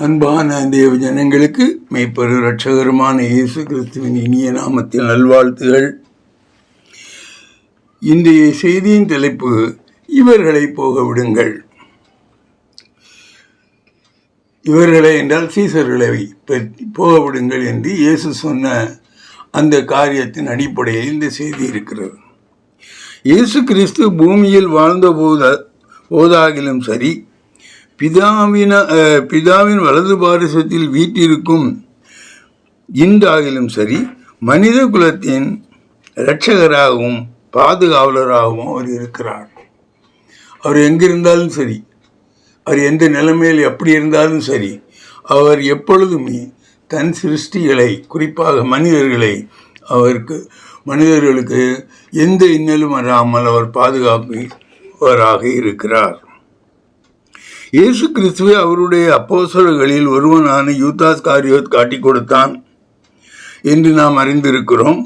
அன்பான தேவ ஜனங்களுக்கு மெய்ப்பெரு இரட்சகருமான இயேசு கிறிஸ்துவின் இனிய நாமத்தில் நல்வாழ்த்துகள். இன்றைய செய்தியின் தலைப்பு, இவர்களை போக விடுங்கள். இவர்களை என்றால் சீசர்களை போக விடுங்கள் என்று இயேசு சொன்ன அந்த காரியத்தின் அடிப்படையில் இந்த செய்தி இருக்கிறது. இயேசு கிறிஸ்து பூமியில் வாழ்ந்த போதாகிலும் சரி, பிதாவின் வலது பாரிசத்தில் வீட்டிற்கும் இன்றாகிலும் சரி, மனித குலத்தின் இரட்சகராகவும் பாதுகாவலராகவும் அவர் இருக்கிறார். அவர் எங்கிருந்தாலும் சரி, அவர் எந்த நிலைமையில் எப்படி இருந்தாலும் சரி, அவர் எப்பொழுதுமே தன் சிருஷ்டிகளை, குறிப்பாக மனிதர்களுக்கு எந்த இன்னலும் வராமல் அவர் பாதுகாப்பவராக இருக்கிறார். இயேசு கிறிஸ்துவை அவருடைய அப்போஸ்தலர்களில் ஒருவனான யூதாஸ் காரியோத் காட்டிக் கொடுத்தான் என்று நாம் அறிந்திருக்கிறோம்.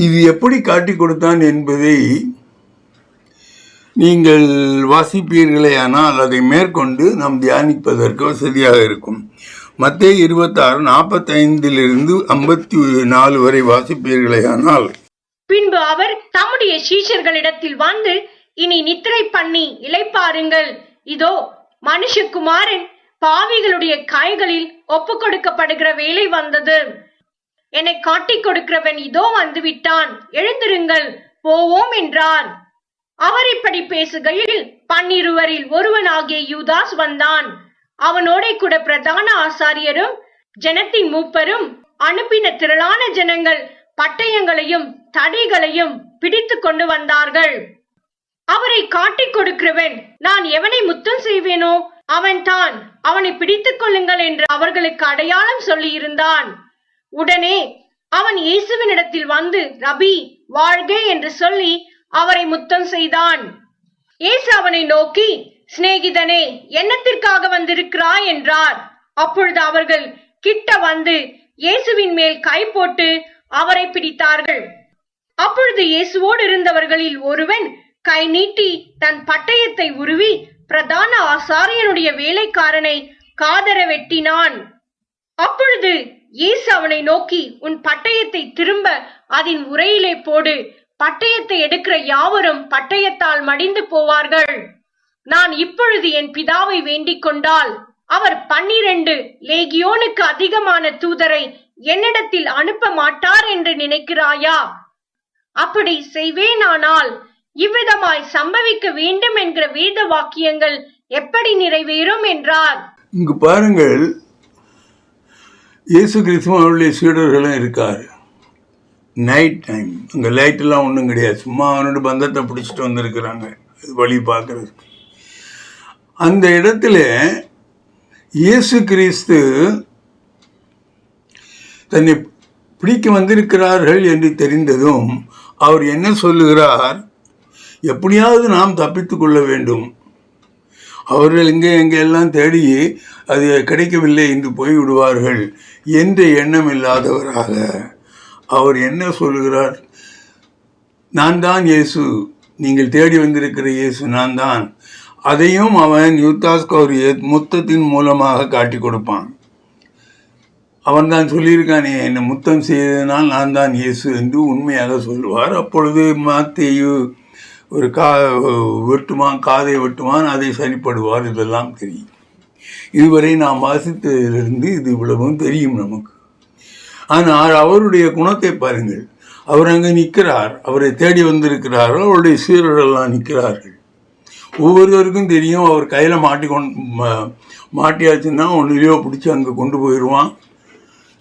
இது எப்படி காட்டிக் கொடுத்தான் என்பதை நீங்கள் வாசிப்பீர்களேயானால் அதை மேற்கொண்டு நாம் தியானிப்பதற்கு வசதியாக இருக்கும். மத்தேயு 26:45 54 வரை வாசிப்பீர்களேயானால், பின்பு அவர் தம்முடைய சீஷர்களிடத்தில் வந்து, இனி நித்திரை பண்ணி இளைப்பாருங்கள். இதோ மனுஷகுமாரன் பாவிகளுடைய கைகளில் ஒப்பு கொடுக்கப்படுகிற வேலை வந்தது. என்னை காட்டிக் கொடுக்கிறவன் இதோ வந்து விட்டான், எழுந்திருங்கள், போவோம் என்றார். அவர் இப்படி பேசுகையில் 12 ஒருவனாகிய யூதாஸ் வந்தான். அவனோட கூட பிரதான ஆசாரியரும் ஜனத்தின் மூப்பரும் அனுப்பின திரளான ஜனங்கள் பட்டயங்களையும் தடிகளையும் பிடித்து கொண்டு வந்தார்கள். அவரை காட்டிக் கொடுக்கிறவன், நான் எவனை முத்தம் செய்வேனோ அவன் தான், அவனை பிடித்துக் கொள்ளுங்கள் என்று அவர்களுக்கு அடையாளம் சொல்லி இருந்தான். உடனே அவன் இயேசுவினிடத்தில் வந்து, ரபி, வாழ்க என்று சொல்லி அவரை முத்தம் செய்தான். இயேசு அவனை நோக்கி, சிநேகிதனே, என்னத்திற்காக வந்திருக்கிறாய் என்றார். அப்பொழுது அவர்கள் கிட்ட வந்து இயேசுவின் மேல் கை போட்டு அவரை பிடித்தார்கள். அப்பொழுது இயேசுவோடு இருந்தவர்களில் ஒருவன் கை நீட்டி தன் பட்டயத்தை உருவி பிரதான ஆசாரியனுடைய வேலைக்காரனை காதர வெட்டினான். அப்பொழுது இயேசு அவனை நோக்கி, உன் பட்டயத்தை திரும்ப அதன் உரையிலே போடு. பட்டயத்தை எடுக்கிற யாவரும் பட்டயத்தால் மடிந்து போவார்கள். நான் இப்பொழுது என் பிதாவை வேண்டிக் கொண்டால் அவர் 12 லேகியோனுக்கு அதிகமான தூதரை என்னிடத்தில் அனுப்ப மாட்டார் என்று நினைக்கிறாயா? அப்படி செய்வேனானால் இவ்விதமாய் சம்பவிக்க வேண்டும் என்கிற வேத வாக்கியங்கள் எப்படி நிறைவேறும் என்றார். இங்கு பாருங்கள், இயேசு கிறிஸ்துவும் அவருடைய சீடர்களும் இருக்கார். நைட் டைம், அங்கே லைட்டெல்லாம் ஒன்றும் கிடையாது, சும்மா அவனோட பந்தத்தை பிடிச்சிட்டு வந்திருக்கிறாங்க வழி பார்க்கறதுக்கு. அந்த இடத்துல இயேசு கிறிஸ்து தன்னை பிடிக்க வந்திருக்கிறார்கள் என்று தெரிந்ததும் அவர் என்ன சொல்லுகிறார்? எப்படியாவது நாம் தப்பித்து கொள்ள வேண்டும். அவர்கள் எங்கே எல்லாம் தேடி அது கிடைக்கவில்லை என்று போய்விடுவார்கள் என்ற எண்ணம் இல்லாதவராக அவர் என்ன சொல்லுகிறார்? நான் தான் இயேசு, நீங்கள் தேடி வந்திருக்கிற இயேசு நான் தான். அதையும் அவன் யூதாஸ் காரியோத் முத்தத்தின் மூலமாக காட்டி கொடுப்பான். அவன் தான் சொல்லியிருக்கானே, என்னை முத்தம் செய்ததனால் நான் தான் இயேசு என்று உண்மையாக சொல்லுவார். அப்பொழுது மத்தேயு ஒரு காதை வெட்டுவான், அதை சரிப்படுவார். இதெல்லாம் தெரியும். இதுவரை நாம் வாசித்ததிலிருந்து இது இவ்வளவும் தெரியும் நமக்கு. ஆனால் அவருடைய குணத்தை பாருங்கள். அவர் அங்கே நிற்கிறார், அவரை தேடி வந்திருக்கிறார்கள், அவருடைய சீரர்களெல்லாம் நிற்கிறார்கள். ஒவ்வொருவருக்கும் தெரியும், அவர் கையில் மாட்டியாச்சுன்னா ஒன்றுலையோ பிடிச்சி அங்கே கொண்டு போயிடுவான்,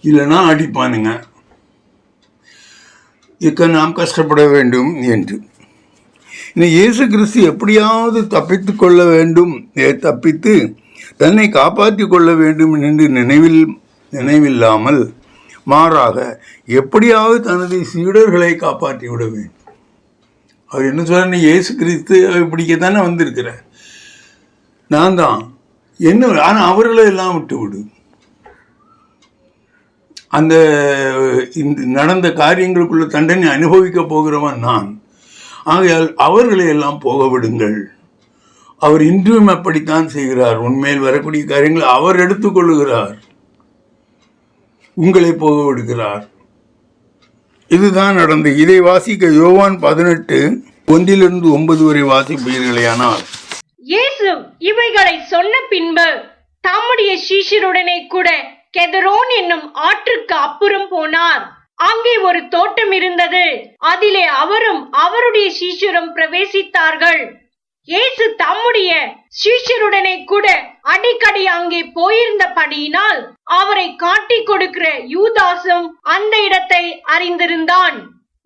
இல்லைன்னா அடிப்பானுங்க. இதுக்கு நாம் கஷ்டப்பட வேண்டும் என்று. இன்னும் இயேசு கிறிஸ்து எப்படியாவது தப்பித்து தன்னை காப்பாற்றி கொள்ள வேண்டும் என்று நினைவில்லாமல் மாறாக எப்படியாவது தனது சீடர்களை காப்பாற்றி விட வேண்டும். அவர் என்ன சொல்ற, இயேசு கிறிஸ்து பிடிக்கத்தானே வந்திருக்கிற, நான் தான் என்ன, ஆனால் அவர்களை எல்லாம் விட்டு விடு. அந்த நடந்த காரியங்களுக்குள்ள தண்டனை அனுபவிக்க போகிறவன் நான். ஆகையால் அவர்களை எல்லாம் போக விடுங்கள். அவர் இன்றும் அப்படித்தான் செய்கிறார். உண்மையில் வரக்கூடிய காரியங்களை அவர் எடுத்துக்கொள்ளுகிறார், உங்களை போக விடுகிறார். இதுதான் நடந்தது. இதை வாசிக்க யோவான் 18:1-9 வரை வாசிப்பீர்களேயானால், இயேசு இவைகளை சொன்ன பின்பு தம்முடைய சீஷருடனே கூட கெதரோன் என்னும் ஆற்றுக்கு அப்புறம் போனார். அங்கே ஒரு தோட்டம் இருந்தது. அதிலே அவரும் அவருடைய சீஷரும் பிரவேசித்தார்கள். இயேசு தம்முடைய சீஷருடனே கூட அடிக்கடி அங்கே போயிருந்தபடியினால் அவரை காட்டிக் கொடுக்கிற யூதாசும் அந்த இடத்தை அறிந்திருந்தான்.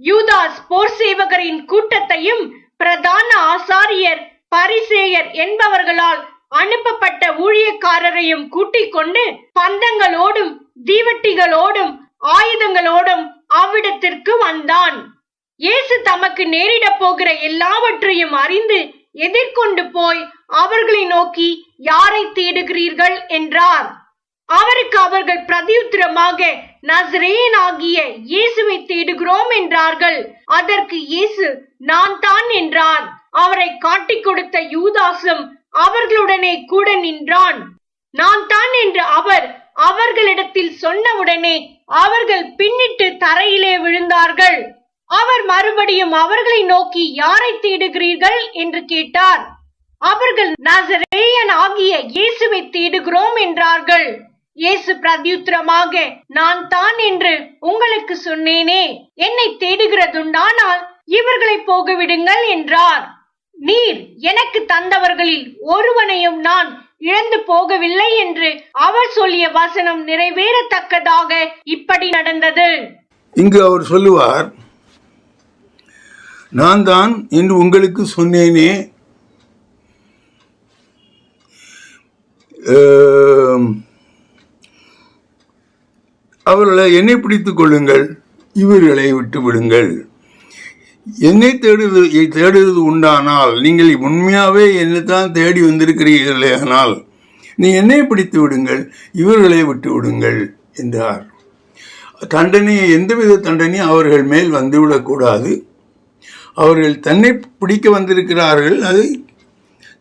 யூதாஸ் போர் சேவகரின் கூட்டத்தையும் பிரதான ஆசாரியர் பரிசேயர் என்பவர்களால் அனுப்பப்பட்ட ஊழியக்காரரையும் கூட்டிக் கொண்டு பந்தங்களோடும் தீவட்டிகளோடும் ஆயுதங்களோடும் அவ்விடத்திற்கு வந்தான். இயேசு தமக்கு நேரிட போகிற எல்லாவற்றையும் அறிந்து எதிர்கொண்டு போய் அவர்களை நோக்கி, யாரை தேடுகிறீர்கள் என்றார். அவருக்கு அவர்கள் பிரதியுத்தரமாக, நசரேயனாகிய இயேசுவை தேடுகிறோம் என்றார்கள். அதற்கு இயேசு, நான் தான் என்றார். அவரை காட்டிக் கொடுத்த யூதாசும் அவர்களுடனே கூட நின்றான். நான் தான் என்று அவர் அவர்களிடத்தில் சொன்னவுடனே அவர்கள் பின்னிட்டு தரையிலே விழுந்தார்கள். அவர் மறுபடியும் அவர்களை நோக்கி, யாரை தேடுகிறீர்கள் என்று கேட்டார். அவர்கள் நசரேயன் ஆகிய இயேசுவை தேடுகிறோம் என்றார்கள். இயேசு பிரதியுத்தரமாக, நான் தான் என்று உங்களுக்கு சொன்னேனே. என்னை தேடுகிறதுண்டானால் இவர்களை போக விடுங்கள் என்றார். நீர் எனக்கு தந்தவர்களில் ஒருவனையும் நான் இழந்து போகவில்லை என்று அவர் சொல்லிய வசனம் நிறைவேறத்தக்கதாக இப்படி நடந்தது. இங்கு அவர் சொல்லுவார், நான் தான் என்று உங்களுக்கு சொன்னேனே. அவர்களை என்னை பிடித்துக் கொள்ளுங்கள், இவர்களை விட்டு விடுங்கள். என்னை தேடுவது உண்டானால், நீங்கள் உண்மையாகவே என்னைத்தான் தேடி வந்திருக்கிறீர்களே, ஆனால் நீ என்னை பிடித்து விடுங்கள், இவர்களை விட்டு விடுங்கள் என்றார். தண்டனையை, எந்தவித தண்டனையும் அவர்கள் மேல் வந்துவிடக்கூடாது. அவர்கள் தன்னை பிடிக்க வந்திருக்கிறார்கள். அது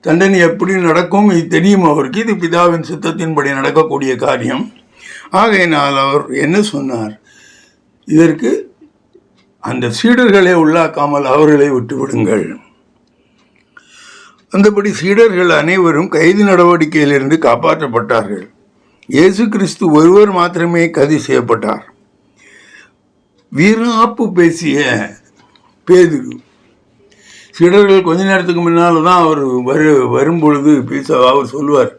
தண்டனை எப்படி நடக்கும் இது தெரியும் அவருக்கு. இது பிதாவின் சித்தத்தின்படி நடக்கக்கூடிய காரியம். ஆகையினால் அவர் என்ன சொன்னார், இதற்கு அந்த சீடர்களை உள்ளாக்காமல் அவர்களை விட்டு விடுங்கள். அந்தபடி சீடர்கள் அனைவரும் கைது நடவடிக்கையிலிருந்து காப்பாற்றப்பட்டார்கள். இயேசு கிறிஸ்து ஒருவர் மாத்திரமே கைது செய்யப்பட்டார். வீராப்பு பேசிய பேதுரு, சீடர்கள் கொஞ்ச நேரத்துக்கு முன்னால் தான் அவர் வரும்பொழுது அவர் சொல்லுவார்,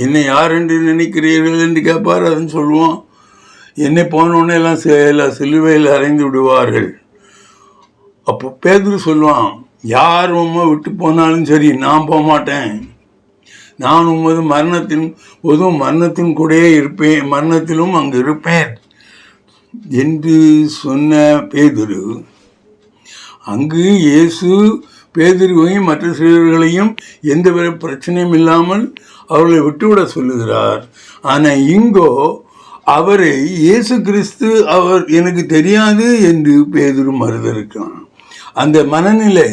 என்னை யார் என்று நினைக்கிறீர்கள் என்று கேட்பார். அதுன்னு சொல்லுவோம், என்னை போனோடனே எல்லாம் சிலுவையில் அறைந்து விடுவார்கள். அப்போ பேதுரு சொல்லுவான், யார் உண்மை விட்டு போனாலும் சரி, நான் போக மாட்டேன். நான் உமது மரணத்தின் கூடயே இருப்பேன், மரணத்திலும் அங்கு இருப்பேன் என்று சொன்ன பேதுரு, அங்கு இயேசு பேதுருவையும் மற்ற சீடர்களையும் எந்த பிரச்சனையும் இல்லாமல் அவர்களை விட்டுவிட சொல்லுகிறார். ஆனால் இங்கோ அவரை இயேசு கிறிஸ்து அவர் எனக்கு தெரியாது என்று பேதுரு மறுதலிக்கிறான். அந்த மனநிலை,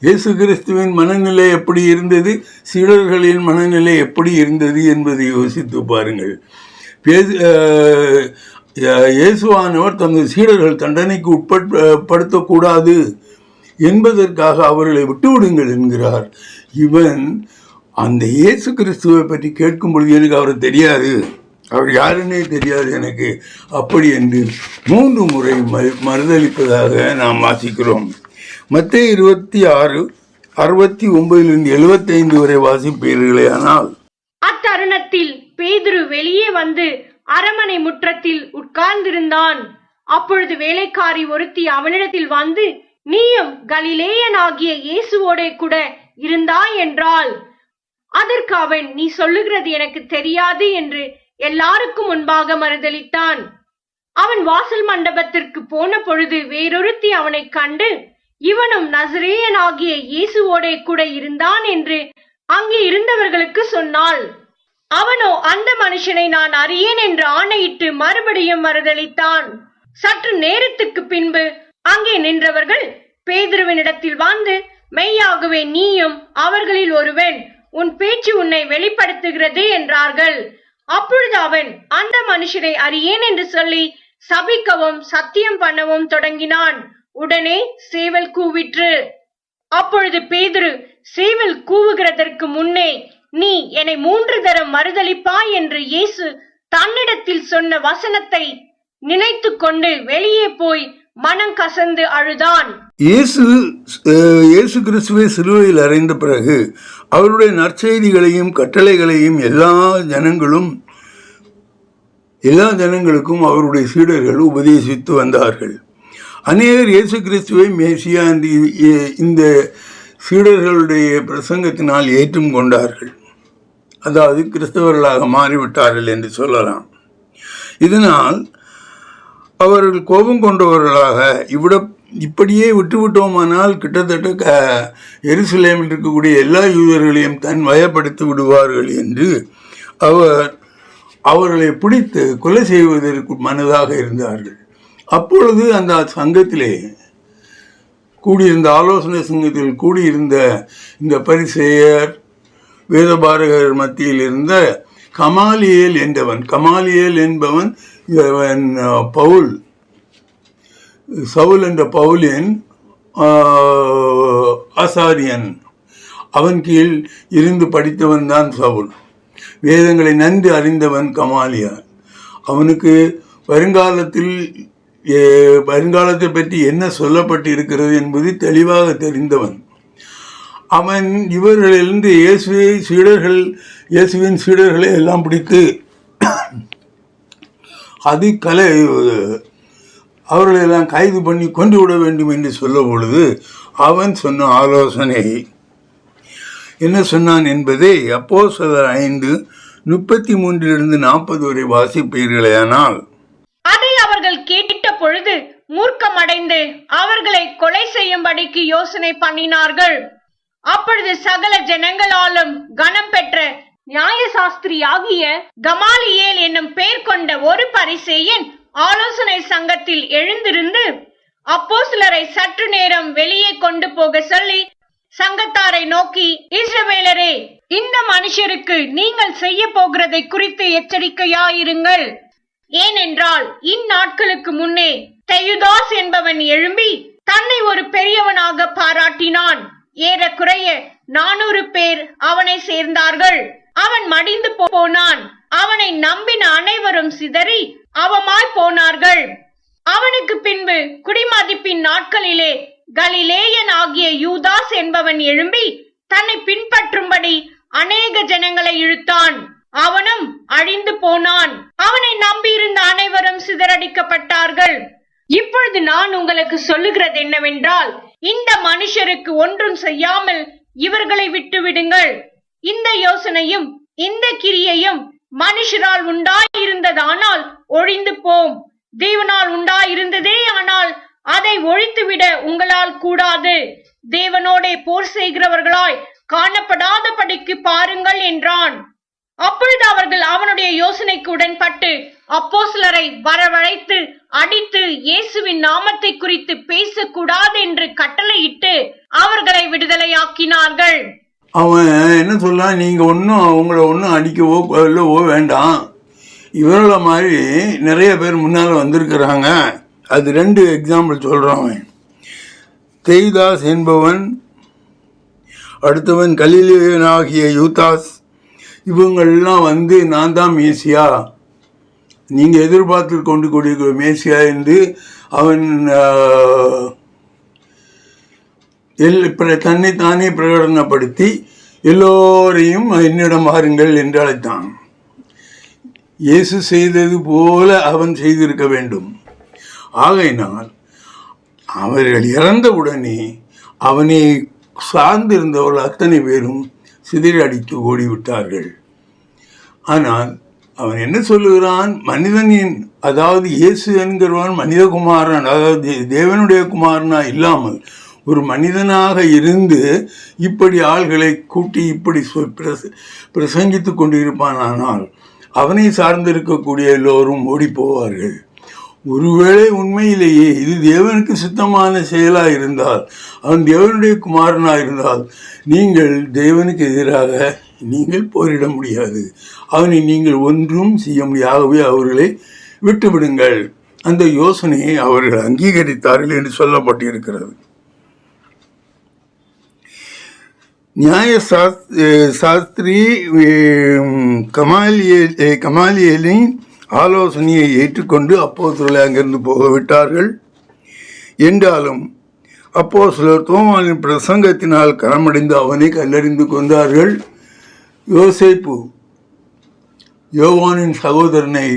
இயேசு கிறிஸ்துவின் மனநிலை எப்படி இருந்தது, சீடர்களின் மனநிலை எப்படி இருந்தது என்பதை யோசித்து பாருங்கள். இயேசுவானவர் தமது சீடர்கள் தண்டனைக்கு உட்படுத்தக்கூடாது என்பதற்காக அவர்களை விட்டுவிடுங்கள் என்கிறார். இவன் அந்த இயேசு கிறிஸ்துவை பற்றி கேட்கும் பொழுது, எனக்கு அவரை தெரியாது, அவர் யாருன்னே தெரியாது எனக்கு, அப்படி என்று 3 முறை மறுதளிப்பதாக நாம் வாசிக்கிறோம். மத்தேயு 26:69-75 வரை வாசிப்பீர்களே. ஆனால் அத்தருணத்தில் பேதுரு வெளியே வந்து அரமனை முற்றத்தில் உட்கார்ந்திருந்தான். அப்பொழுது வேலைக்காரி ஒருத்தி அவனிடத்தில் வந்து, நீயும் கலிலேயனாகிய இயேசுவோட கூட இருந்தாய் என்றாள். அதற்கு அவன், நீ சொல்லுகிறது எனக்கு தெரியாது என்று எல்லாருக்கும் முன்பாக மறுதலித்தான். அவன் வாசல் மண்டபத்திற்கு போன பொழுது வேறொருத்தி அவனை கண்டு, இவனும் நசரேயனாகிய இயேசுவோட கூட இருந்தான் என்று அங்கே இருந்தவர்களுக்கு சொன்னாள். அவனோ அந்த மனுஷனை நான் அறியேன் என்று ஆணையிட்டு மறுபடியும் மறுதலித்தான். சற்று நேரத்துக்கு பின்பு அங்கே நின்றவர்கள் பேதுருவினிடத்தில் வந்து, மெய்யாகவே நீயும் அவர்களில் ஒருவன், உன் பேச்சு உன்னை வெளிப்படுத்துகிறது என்றார்கள். அப்பொழுது அவன் அந்த மனுஷரை அறியேன் என்று சொல்லி சபிக்கவும் சத்தியம் பண்ணவும் தொடங்கினான். உடனே சேவல் கூவிற்று. அப்பொழுது பேதுரு, சேவல் கூவுகிறதற்கு முன்னே நீ என்னை 3 தரம் மறுதலிப்பாய் என்று இயேசு தன்னிடத்தில் சொன்ன வசனத்தை நினைத்து கொண்டு வெளியே போய் மனம் கசந்து அழுதான். இயேசு கிறிஸ்துவை சிலுவையில் அறைந்த பிறகு அவருடைய நற்செய்திகளையும் கட்டளைகளையும் எல்லா ஜனங்களுக்கும் அவருடைய சீடர்கள் உபதேசித்து வந்தார்கள். அநேகர் இயேசு கிறிஸ்துவை மேசியா இந்த சீடர்களுடைய பிரசங்கத்தினால் ஏற்றும் கொண்டார்கள். அதாவது கிறிஸ்தவர்களாக மாறிவிட்டார்கள் என்று சொல்லலாம். இதனால் அவர்கள் கோபம் கொண்டவர்களாக இப்படியே விட்டுவிட்டோமானால் கிட்டத்தட்ட எருசலேமில் இருக்கக்கூடிய எல்லா யூதர்களையும் தன் வயப்படுத்தி விடுவார்கள் என்று அவர்களை பிடித்து கொலை செய்வதற்கு மனதாக இருந்தார்கள். அப்பொழுது அந்த சங்கத்திலே கூடியிருந்த ஆலோசனை சங்கத்தில் கூடியிருந்த இந்த பரிசேயர் வேதபாரகர் மத்தியில் இருந்த கமாலியேல் என்பவன் சவுல் என்ற பவுலின் ஆசாரியன். அவன் கீழ் இருந்து படித்தவன் தான் சவுல். வேதங்களை நன்கு அறிந்தவன் கமாலியார். அவனுக்கு வருங்காலத்தை பற்றி என்ன சொல்லப்பட்டு இருக்கிறது என்பது தெளிவாக தெரிந்தவன். அவன் இவர்களிலிருந்து இயேசுவின் சீடர்களை எல்லாம் பிடித்து அவர்களெல்லாம் கைது பண்ணி கொண்டு விட வேண்டும் என்று சொல்லும் பொழுது அவன் சொன்ன ஆலோசனை என்ன சொன்னான் என்பதை அப்போஸ்தலர் 5:33-40 வரை வாசிப்பீர்களேயானால், அதை அவர்கள் கேட்ட பொழுது மூர்க்கமடைந்து அவர்களை கொலை செய்யும்படிக்கு யோசனை பண்ணினார்கள். அப்பொழுது சகல ஜனங்களாலும் கனம் பெற்ற நியாயசாஸ்திரியாகிய கமாலியேல் என்னும் பெயர் கொண்ட ஒரு பரிசேயன் ஆலோசனை சங்கத்தில் எழுந்திருந்து அப்போஸ்தலரை சற்று நேரம் வெளியே கொண்டு போக சொல்லி சங்கத்தாரை நோக்கி, இஸ்ரவேலரே, இந்த மனுஷருக்கு நீங்கள் செய்ய போகிறதை குறித்து எச்சரிக்கையாயிருங்கள். ஏனென்றால் இந்நாட்களுக்கு முன்னே தெயுதாஸ் என்பவன் எழும்பி தன்னை ஒரு பெரியவனாக பாராட்டினான். ஏறக்குறைய 400 பேர் அவனை சேர்ந்தார்கள். அவன் மடிந்து போனான். அவனை நம்பின அனைவரும் சிதறி அவமாய் போனார்கள். அவனுக்கு பின்பு குடிமதிப்பின் நாட்களிலே கலிலேயன் ஆகிய யூதாஸ் என்பவன் எழும்பி தன்னை பின்பற்றும்படி அநேக ஜனங்களை இழுத்தான். அவனும் அழிந்து போனான். அவனை நம்பியிருந்த அனைவரும் சிதறடிக்கப்பட்டார்கள். இப்பொழுது நான் உங்களுக்கு சொல்லுகிறது என்னவென்றால், இந்த மனுஷருக்கு ஒன்றும் செய்யாமல் இவர்களை விட்டு விடுங்கள். இந்த யோசனையும் இந்த கிரியையும் மனுஷரால் உண்டாயிருந்ததானால் ஒழிந்து போம். தேவனால் உண்டாயிருந்ததே ஆனால் அதை ஒழித்துவிட உங்களால் கூடாது. தேவனோடே போர் செய்கிறவர்களாய் காணப்படாதபடிக்கு பாருங்கள் என்றான். அப்பொழுது அவர்கள் அவனுடைய யோசனைக்கு உடன்பட்டு அப்போஸ்தலரை வரவழைத்து அடித்து இயேசுவின் நாமத்தை குறித்து பேசக்கூடாது என்று கட்டளையிட்டு அவர்களை விடுதலையாக்கினார்கள். அவன் என்ன சொல்றான், நீங்க அவங்கள ஒன்றும் அடிக்கவோ கொல்லவோ வேண்டாம். இவர்களை மாதிரி நிறைய பேர் முன்னால் வந்திருக்கிறாங்க. அது 2 எக்ஸாம்பிள் சொல்றான். தெயுதாஸ் என்பவன், அடுத்தவன் கலிலேயனாகிய யூதாஸ். இவங்கள்லாம் வந்து நான் தான் மேசியா, நீங்கள் எதிர்பார்த்து கொண்டு கூடிய மேசியா என்று அவன் தன்னைத்தானே பிரகடனப்படுத்தி எல்லோரையும் என்னிடம் வாருங்கள் என்று அழைத்தான். இயேசு செய்தது போல அவன் செய்திருக்க வேண்டும். ஆகையினால் அவர்கள் இறந்தவுடனே அவனை சார்ந்திருந்தவர்கள் அத்தனை பேரும் சிதறடித்து ஓடிவிட்டார்கள். ஆனால் அவன் என்ன சொல்லுகிறான், மனிதனின், அதாவது இயேசு என்கிறவன் மனிதகுமாரன், அதாவது தேவனுடைய குமாரனா இல்லாமல் ஒரு மனிதனாக இருந்து இப்படி ஆள்களை கூட்டி இப்படி பிரசங்கித்து கொண்டு இருப்பானால் அவனை சார்ந்திருக்கக்கூடிய எல்லோரும் ஓடி போவார்கள். ஒருவேளை உண்மையிலேயே இது தேவனுக்கு சித்தமான செயலாக இருந்தால், அவன் தேவனுடைய குமாரனாக இருந்தால், நீங்கள் தேவனுக்கு எதிராக நீங்கள் போரிட முடியாது, அவனை நீங்கள் ஒன்றும் செய்ய முடியாகவே அவர்களை விட்டுவிடுங்கள். அந்த யோசனையை அவர்கள் அங்கீகரித்தார்கள் என்று சொல்லப்பட்டிருக்கிறது. நியாய சாஸ்திரி கமாலியலின் ஆலோசனையை ஏற்றுக்கொண்டு அப்போஸ்தலரை அங்கிருந்து போகவிட்டார்கள். என்றாலும் அப்போஸ்தலர் தோமாவின் பிரசங்கத்தினால் கரமடைந்து அவனை கல்லறிந்து கொண்டார்கள். யோசேப்பு யோவானின் சகோதரனை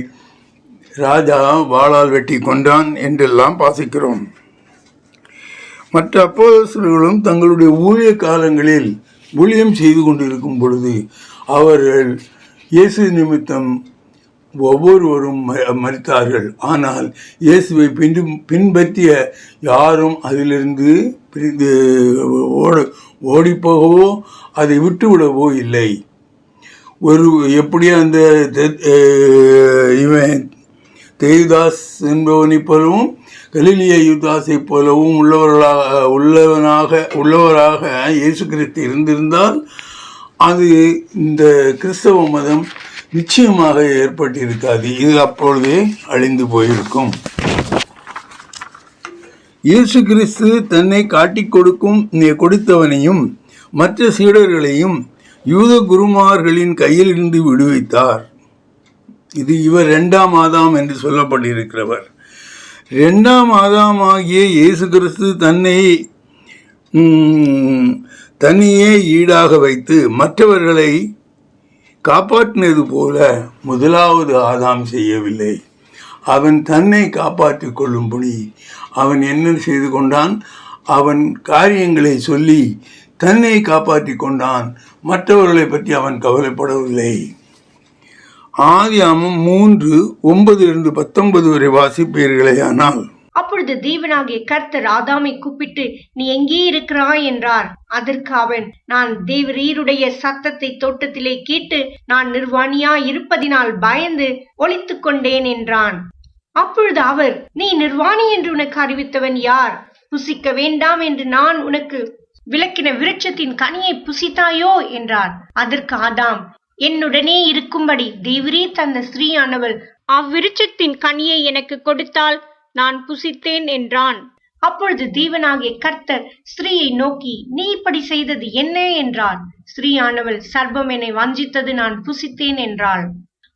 ராஜா வாளால் வெட்டி கொண்டான் என்றெல்லாம் வாசிக்கிறோம். மற்ற அப்போஸ்தலர்களும் தங்களுடைய ஊழிய காலங்களில் ஊழியம் செய்து கொண்டிருக்கும் பொழுது அவர்கள் இயேசு நிமித்தம் ஒவ்வொருவரும் மரித்தார்கள். ஆனால் இயேசுவை பின்பற்றிய யாரும் அதிலிருந்து பிரிந்து ஓடிப்போகவோ அதை விட்டுவிடவோ இல்லை. எப்படி அந்த இவன் தேயுதாஸ் என்பவனை போலவும் கலிலிய யூதாஸை போலவும் உள்ளவராக இயேசு கிறிஸ்து இருந்திருந்தால் அது இந்த கிறிஸ்தவ மதம் நிச்சயமாக ஏற்பட்டிருக்காது. இது அப்பொழுதே அழிந்து போயிருக்கும். இயேசு கிறிஸ்து தன்னை காட்டிக் கொடுத்தவனையும் மற்ற சீடர்களையும் யூத குருமார்களின் கையில் இருந்து விடுவித்தார். இது இவர் 2ஆம் ஆதாம் என்று சொல்லப்பட்டிருக்கிறவர். 2ஆம் ஆதாமாகிய இயேசு கிறிஸ்து தன்னையே ஈடாக வைத்து மற்றவர்களை காப்பாற்றினது போல 1வது ஆதாம் செய்யவில்லை. அவன் தன்னை காப்பாற்றிக் கொள்ளும்படி அவன் என்ன செய்து கொண்டான்? அவன் காரியங்களை சொல்லி தன்னை காப்பாற்றிக் கொண்டான். மற்றவர்களை பற்றி அவன் கவலைப்படவில்லை. ஆதியாகமம் 3:9-19 வரை வாசிப்பீர்களே. ஆனால் அப்பொழுது தேவனாகிய கர்த்தர் ஆதாமை கூப்பிட்டு, நீ எங்கே இருக்கிறாய் என்றார். அதற்கு அவன், நான் தேவரீருடைய சத்தத்தை தோட்டத்திலே கேட்டு நான் நிர்வாணியாய் இருப்பதினால் பயந்து ஒளித்துக் கொண்டேன் என்றான். அப்பொழுது அவர், நீ நிர்வாணி என்று உனக்கு அறிவித்தவன் யார்? புசிக்க வேண்டாம் என்று நான் உனக்கு விலக்கின விருட்சத்தின் கனியை புசித்தாயோ என்றார். அதற்கு ஆதாம், என்னுடனே இருக்கும்படி தேவரீர் தந்த ஸ்திரீயானவள் அவ்விருட்சத்தின் கனியை எனக்கு கொடுத்தால் நான் புசித்தேன் என்றான். அப்பொழுது தேவனாகிய கர்த்தர் ஸ்திரீயை நோக்கி, நீ இப்படி செய்தது என்ன என்றார். ஸ்திரீயானவள், சர்ப்பம் என்னை வஞ்சித்தது, நான் புசித்தேன் என்றாள்.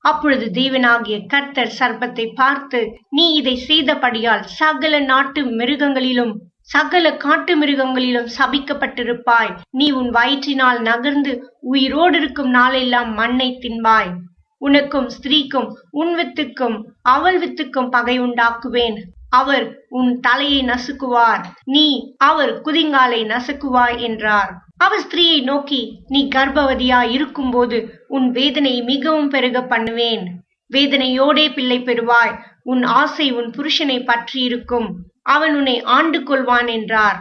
அப்பொழுது தேவனாகிய கர்த்தர் சர்ப்பத்தை பார்த்து, நீ இதை செய்தபடியால் சகல நாட்டு மிருகங்களிலும் சகல காட்டு மிருகங்களிலும் சபிக்கப்பட்டிருப்பாய். நீ உன் வயிற்றினால் நகர்ந்து உயிரோடு இருக்கும் நாளெல்லாம் மண்ணை தின்பாய். உனக்கும் ஸ்திரீக்கும் உன் வித்துக்கும் அவள் வித்துக்கும் பகை உண்டாக்குவேன். அவர் உன் தலையை நசுக்குவார், நீ அவர் குதிங்காலை நசுக்குவாய் என்றார். அவர் ஸ்திரீயை நோக்கி, நீ கர்ப்பவதியாய் இருக்கும்போது உன் வேதனை மிகவும் பெருக பண்ணுவேன். வேதனையோடே பிள்ளை பெறுவாய். உன் ஆசை உன் புருஷனை பற்றி இருக்கும், அவன் உன்னை ஆண்டு கொள்வான் என்றார்.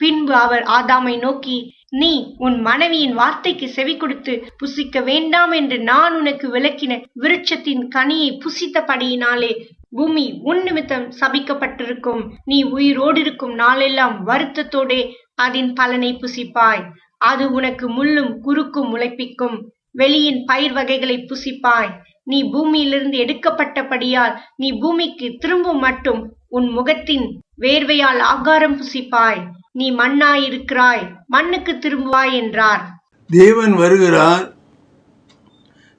பின்பு அவர் ஆதாமை நோக்கி, நீ உன் மனைவியின் வார்த்தைக்கு செவி கொடுத்து புசிக்க வேண்டாம் என்று நான் உனக்கு விலக்கின விருட்சத்தின் கனியை புசித்தபடியினாலே பூமி உன் நிமித்தம் சபிக்கப்பட்டிருக்கும். நீ உயிரோடு இருக்கும் நாளெல்லாம் வருத்தத்தோடே அதன் பலனை புசிப்பாய். அது உனக்கு முள்ளும் குறுக்கும் முளைப்பிக்கும். வெளியின் பயிர் வகைகளை புசிப்பாய். நீ பூமியிலிருந்து எடுக்கப்பட்டபடியால் நீ பூமிக்கு திரும்பும் மட்டும் உன் முகத்தின் வேர்வையால் ஆகாரம் புசிப்பாய். நீ மண்ணாயிருக்கிறாய், மண்ணுக்கு திரும்புவாய் என்றார். தேவன் வருகிறார்,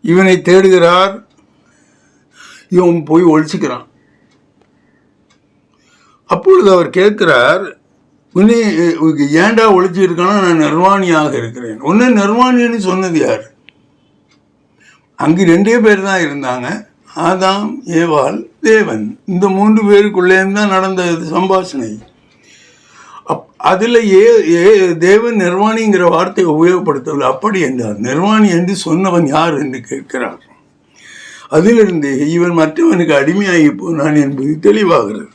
இவனை தேடுகிறார், இவன் போய் ஒழிச்சுக்கிறான். அப்பொழுது அவர் கேட்கிறார், உன்னை ஏண்டா ஒழிச்சு இருக்கானா? நான் நிர்வாணியாக இருக்கிறேன். உன்னை நிர்வாணின்னு சொன்னது யார்? அங்கு 2 பேர் தான் இருந்தாங்க, ஆதாம், ஏவாள், தேவன். இந்த 3 பேருக்குள்ளே தான் நடந்த சம்பாஷணை. அதில் தேவன் நிர்வாணிங்கிற வார்த்தையை உபயோகப்படுத்தவில்லை. அப்படி என்றார். நிர்வாணி என்று சொன்னவன் யார் என்று கேட்கிறார். அதிலிருந்து இவன் மற்றவனுக்கு அடிமையாகி போனான் என்பது தெளிவாகிறது.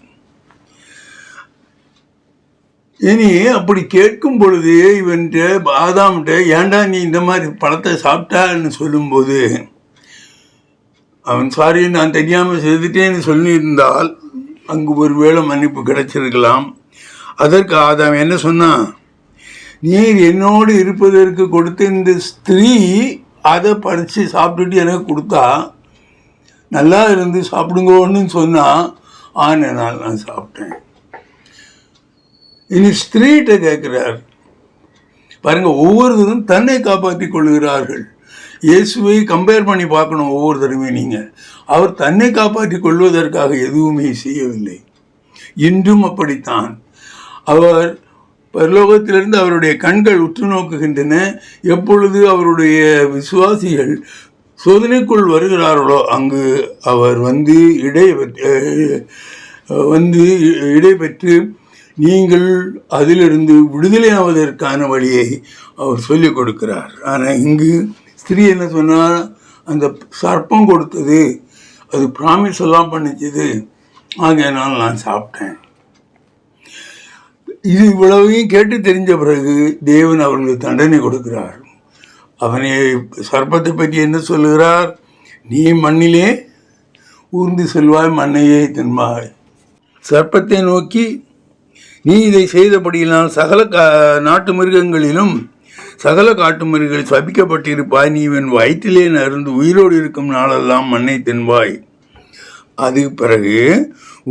இனி அப்படி கேட்கும் பொழுது இவன்கிட்ட ஆதாம்கிட்ட, ஏண்டா நீ இந்த மாதிரி பழத்தை சாப்பிட்டான்னு சொல்லும்போது அவன் சாரி நான் தெரியாமல் செய்துட்டேன்னு சொல்லியிருந்தால் அங்கு ஒரு வேளை மன்னிப்பு கிடைச்சிருக்கலாம். அதற்கு ஆதாம் என்ன சொன்னான்? நீர் என்னோடு இருப்பதற்கு கொடுத்த இந்த ஸ்திரீ அதை பறித்து சாப்பிட்டுட்டு எனக்கு கொடுத்தா நல்லா இருந்து சாப்பிடுங்கன்னு சொன்னால் ஆனனால் நான் சாப்பிட்டேன். இனி ஸ்திரீட்ட கேட்குறார் பாருங்க, ஒவ்வொருத்தரும் தன்னை காப்பாற்றி கொள்கிறார்கள். இயேசுவை கம்பேர் பண்ணி பார்க்கணும் ஒவ்வொருத்தருமே. நீங்கள் அவர் தன்னை காப்பாற்றி கொள்வதற்காக எதுவுமே செய்யவில்லை. இன்றும் அப்படித்தான். அவர் பரலோகத்திலிருந்து அவருடைய கண்கள் உற்று நோக்குகின்றன. எப்பொழுது அவருடைய விசுவாசிகள் சோதனைக்குள் வருகிறார்களோ அங்கு அவர் வந்து இடை பெற்று நீங்கள் அதிலிருந்து விடுதலையாவதற்கான வழியை அவர் சொல்லிக் கொடுக்கிறார். ஆனால் இங்கு ஸ்திரீ என்ன சொன்னால், அந்த சர்ப்பம் கொடுத்தது, அது ப்ராமிஸ் எல்லாம் பண்ணிச்சது, ஆகையினால் நான் சாப்பிட்டேன். இது இவ்வளவையும் கேட்டு தெரிஞ்ச பிறகு தேவன் அவர்களுக்கு தண்டனை கொடுக்கிறார். அவனை சர்ப்பத்தை பற்றி என்ன சொல்லுகிறார்? நீ மண்ணிலே ஊர்ந்து செல்வாய், மண்ணையே தின்பாய். சர்ப்பத்தை நோக்கி, நீ இதை செய்தபடியினால் சகல நாட்டு மிருகங்களிலும் சகல காட்டு மிருகங்கள் சபிக்கப்பட்டிருப்பாய். நீ இவன் வயிற்றிலே நருந்து உயிரோடு இருக்கும் நாளெல்லாம் மண்ணை தின்பாய். அது பிறகு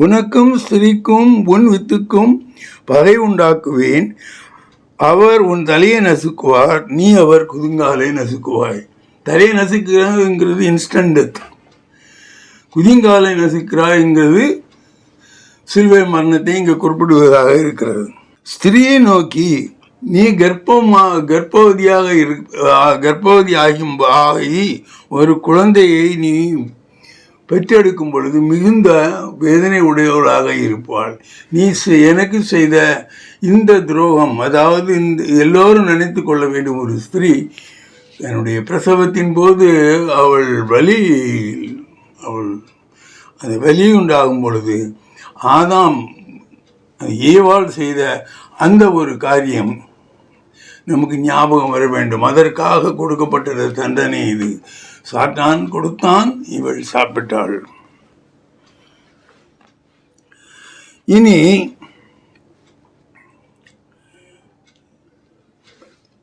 உனக்கும் ஸ்திரீக்கும் உன் வித்துக்கும் பகை உண்டாக்குவேன். அவர் உன் தலையை நசுக்குவார், நீ அவர் குதிங்காலை நசுக்குவாய். தலையை நசுக்கிறாங்கிறது இன்ஸ்டன்ட் டெத். குதிங்காலை நசுக்கிறாய்ங்கிறது சிலுவை மரணத்தை இங்கே குறிப்பிடுவதாக இருக்கிறது. ஸ்திரியை நோக்கி, நீ கர்ப்பவதி ஆகி ஒரு குழந்தையை நீ பெற்றெடுக்கும் பொழுது மிகுந்த வேதனை உடையவளாக இருப்பாள். நீ எனக்கு செய்த இந்த துரோகம், அதாவது இந்த எல்லோரும் நினைத்து கொள்ள வேண்டும், ஒரு ஸ்திரீ தன்னுடைய பிரசவத்தின் போது அந்த வலி உண்டாகும் பொழுது ஆதாம் ஏவாள் செய்த அந்த ஒரு காரியம் நமக்கு ஞாபகம் வர வேண்டும். அதற்காக கொடுக்கப்பட்ட தண்டனை இது. சாத்தான் கொடுத்தான், இவள் சாப்பிட்டாள். இனி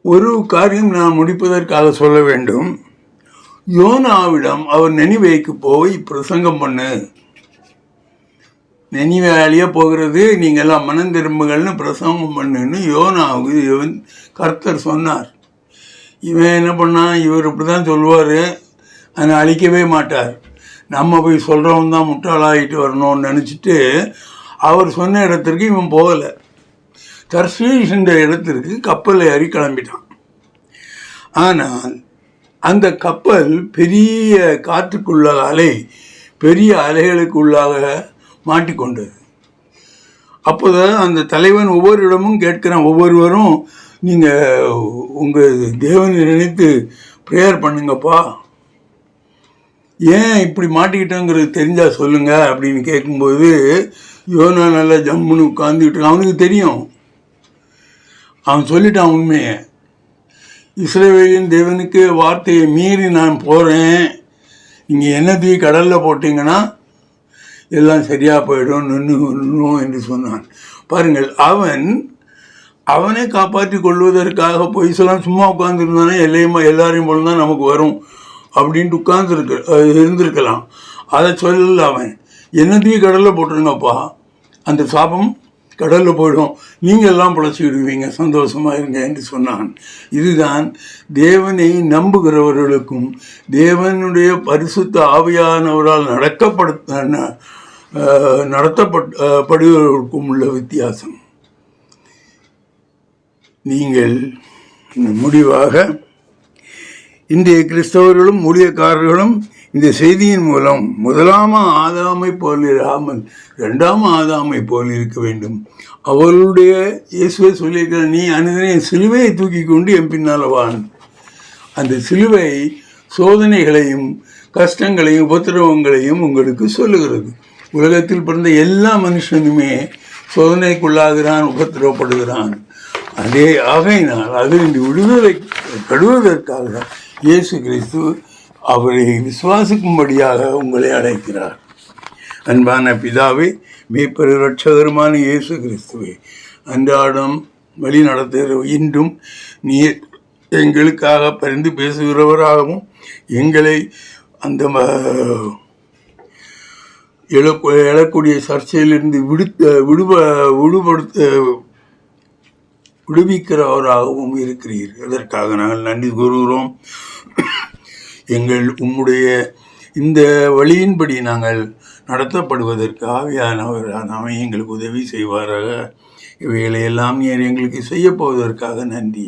ஒரு காரியம் நான் முடிப்பதற்காக சொல்ல வேண்டும். யோனாவிடம் அவர் நினிவேக்கு போய் பிரசங்கம் பண்ணு, நினிவேலியே போகிறது, நீங்கள் எல்லாம் மனம் திரும்புகள்னு பிரசங்கம் பண்ணுன்னு யோனாவுக்கு கர்த்தர் சொன்னார். இவன் என்ன பண்ணான்? இவர் இப்படி தான் சொல்லுவார், அதை அழிக்கவே மாட்டார். நம்ம போய் சொல்கிறவன் தான் முட்டாளாகிட்டு வரணும்னு நினச்சிட்டு அவர் சொன்ன இடத்திற்கு இவன் போகலை. தர்ஷீஷ் என்ற இடத்திற்கு கப்பலை ஏறி கிளம்பிட்டான். ஆனால் அந்த கப்பல் பெரிய காற்றுக்குள்ளாக பெரிய அலைகளுக்குள்ளாக மாட்டிக்கொண்டது. அப்போதான் அந்த தலைவன் ஒவ்வொரு இடமும் கேட்கிறான், ஒவ்வொருவரும் நீங்கள் உங்கள் தேவனை நினைத்து ப்ரேயர் பண்ணுங்கப்பா, ஏன் இப்படி மாட்டிக்கிட்டோங்கிறது தெரிஞ்சால் சொல்லுங்க அப்படின்னு கேட்கும்போது யோனா நல்லா ஜம்முன்னு உட்காந்துக்கிட்டு, அவனுக்கு தெரியும், அவன் சொல்லிட்டான் உண்மையை. இஸ்ரவேலின் தேவனுக்கு வார்த்தையை மீறி நான் போகிறேன், நீங்கள் என்னத்தையும் கடலில் போட்டிங்கன்னா எல்லாம் சரியாக போயிடும் நின்றுணும் என்று சொன்னான். பாருங்கள், அவனை காப்பாற்றி கொள்வதற்காக போய் சொல்லலாம். சும்மா உட்காந்துருந்தானே எல்லாரையும் போல தான் நமக்கு வரும் அப்படின்ட்டு இருந்திருக்கலாம். அதை சொல்லல. அவன் என்னத்தையும் கடலில் போட்டுருங்கப்பா, அந்த சாபம் கடலில் போயிடும், நீங்கள் எல்லாம் பிழைச்சிக்கிடுவீங்க, சந்தோஷமாக இருங்க என்று சொன்னான். இதுதான் தேவனை நம்புகிறவர்களுக்கும் தேவனுடைய பரிசுத்த ஆவியானவரால் நடத்தப்படுவதற்கும் உள்ள வித்தியாசம். நீங்கள் முடிவாக இன்றைய கிறிஸ்தவர்களும் ஊழியக்காரர்களும் இந்த செய்தியின் மூலம் முதலாம் ஆதாமை போல் இராமல் இரண்டாம் ஆதாமை போல் இருக்க வேண்டும். அவர்களுடைய இயேசுவை சொல்லியிருக்கிற, நீ அனுதின சிலுவையை தூக்கி கொண்டு என் பின்னால் வான். அந்த சிலுவை சோதனைகளையும் கஷ்டங்களையும் உபத்திரவங்களையும் உங்களுக்கு சொல்லுகிறது. உலகத்தில் பிறந்த எல்லா மனுஷனுமே சோதனைக்குள்ளாகிறான், உபத்திரவப்படுகிறான். அதே ஆகையினால் அதிலிருந்து விடுதலை கடுவதற்காக இயேசு கிறிஸ்து அவரை விசுவாசிக்கும்படியாக உங்களை அழைக்கிறார். அன்பான பிதாவே, மீட்பர் இரட்சகருமான இயேசு கிறிஸ்துவே, அன்றாடம் வழி நடத்துகிற இன்றும் நீர் எங்களுக்காக பரிந்து பேசுகிறவராகவும் எங்களை அந்த எழக்கூடிய சர்ச்சையிலிருந்து விடுவிக்கிறவராகவும் இருக்கிறீர். அதற்காக நாங்கள் நன்றி கூறுகிறோம். உம்முடைய இந்த வழியின்படி நாங்கள் நடத்தப்படுவதற்கு ஆவியானவர் எங்களுக்கு உதவி செய்வாராக. இவைகளை எல்லாம் நீர் எங்களுக்கு செய்ய போவதற்காக நன்றி.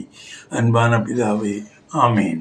அன்பான பிதாவே, ஆமேன்.